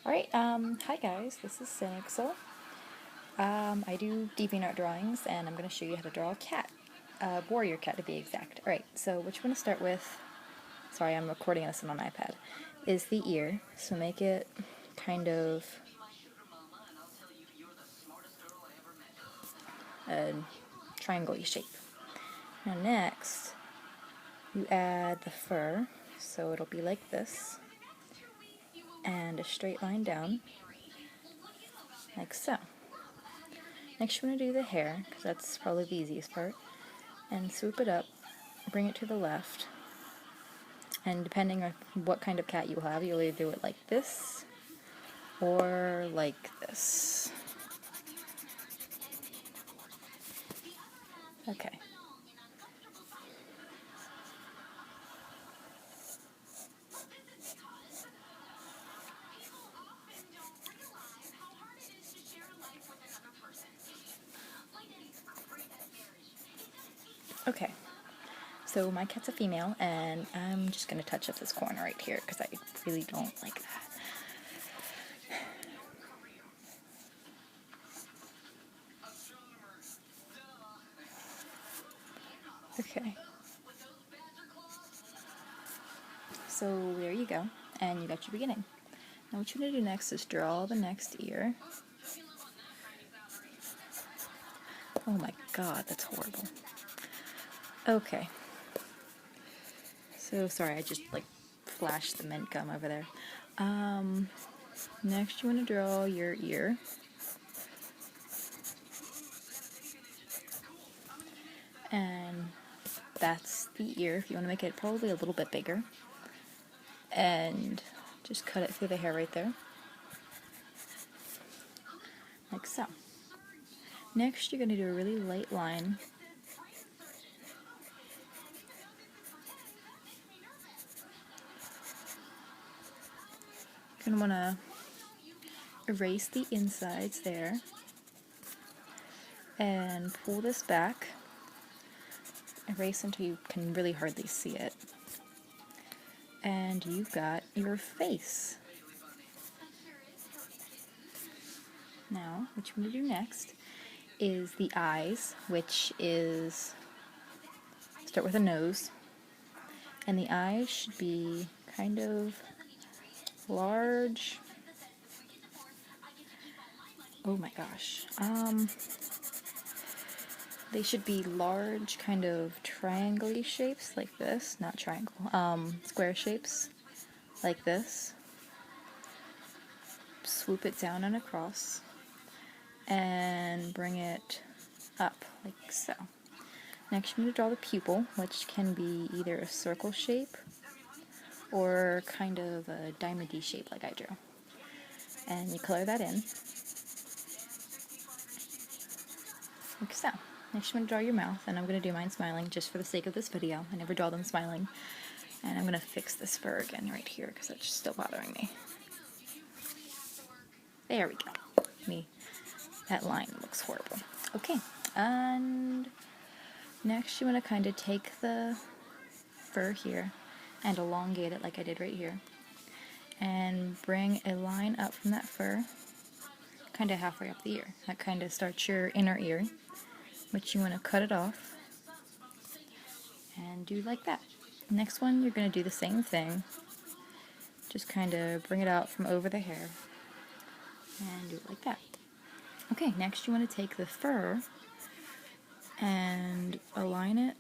Alright, hi guys, this is Synnixal. I do DeviantArt drawings, and I'm going to show you how to draw a cat. A warrior cat to be exact. Alright, so what you're going to start with, sorry I'm recording this on an iPad, is the ear. So make it kind of a triangle-y shape. Now next, you add the fur, so it'll be like this, and a straight line down, like so. Next you want to do the hair, because that's probably the easiest part, and swoop it up, bring it to the left, and depending on what kind of cat you have, you'll either do it like this, or like this. Okay. Okay, so my cat's a female, and I'm just going to touch up this corner right here, because I really don't like that. Okay. So there you go, and you got your beginning. Now what you're going to do next is draw the next ear. Oh my god, that's horrible. Okay. So sorry, I just flashed the mint gum over there. Next you want to draw your ear. And that's the ear. If you want to make it probably a little bit bigger. And just cut it through the hair right there. Like so. Next you're going to do a really light line. You're going to want to erase the insides there. And pull this back. Erase until you can really hardly see it. And you've got your face. Now, what you want to do next is the eyes, which is, start with a nose. And the eyes should be kind of large. Oh my gosh. They should be large, kind of triangle-y shapes, like this. Not triangle. Square shapes, like this. Swoop it down and across. And bring it up, like so. Next, I'm going to draw the pupil, which can be either a circle shape or kind of a diamond-y shape, like I drew. And you color that in, like so. Next, I'm going to draw your mouth, and I'm going to do mine smiling just for the sake of this video. I never draw them smiling. And I'm going to fix this fur again right here, because that's still bothering me. There we go. That line looks horrible. Okay, and next you want to kind of take the fur here and elongate it like I did right here. And bring a line up from that fur, kind of halfway up the ear. That kind of starts your inner ear, which you want to cut it off and do like that. Next one, you're going to do the same thing. Just kind of bring it out from over the hair and do it like that. Okay, next you want to take the fur and align it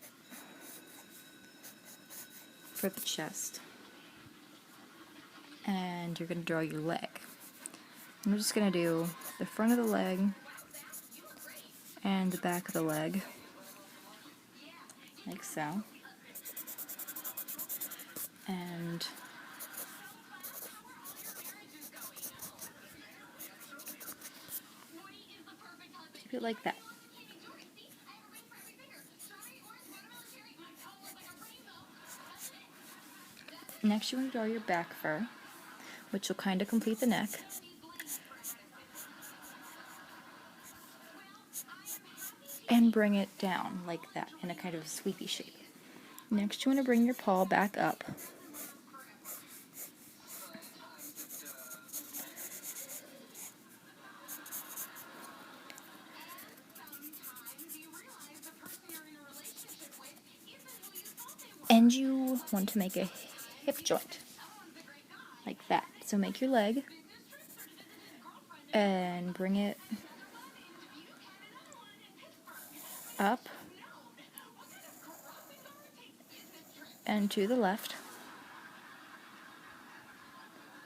for the chest. And you're going to draw your leg. I'm just going to do the front of the leg and the back of the leg, like so. And keep it like that. Next you want to draw your back fur, which will kind of complete the neck. And bring it down like that in a kind of sweepy shape. Next you want to bring your paw back up. And you want to make a hip joint, like that. So make your leg, and bring it up and to the left.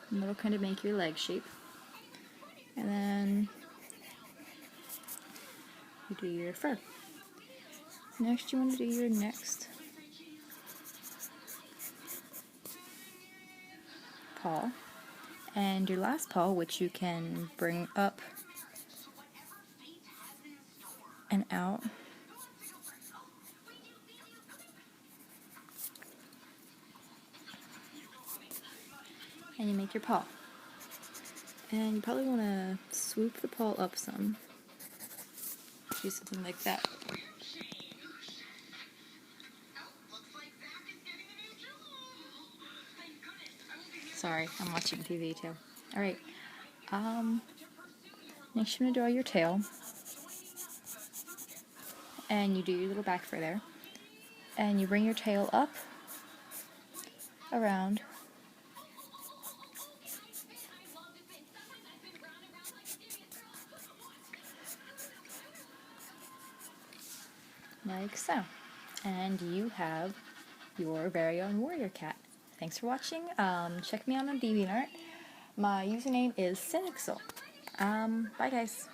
And that'll kind of make your leg shape. And then you do your fur. Next you want to do your next paw. And your last paw, which you can bring up and out. And you make your paw. And you probably want to swoop the paw up some. Do something like that. Sorry, I'm watching TV too. Alright. Next you're going to draw your tail. And you do your little back fur there. And you bring your tail up, around, like so. And you have your very own warrior cat. Thanks for watching. Check me out on DeviantArt. My username is Synnixal. Bye guys.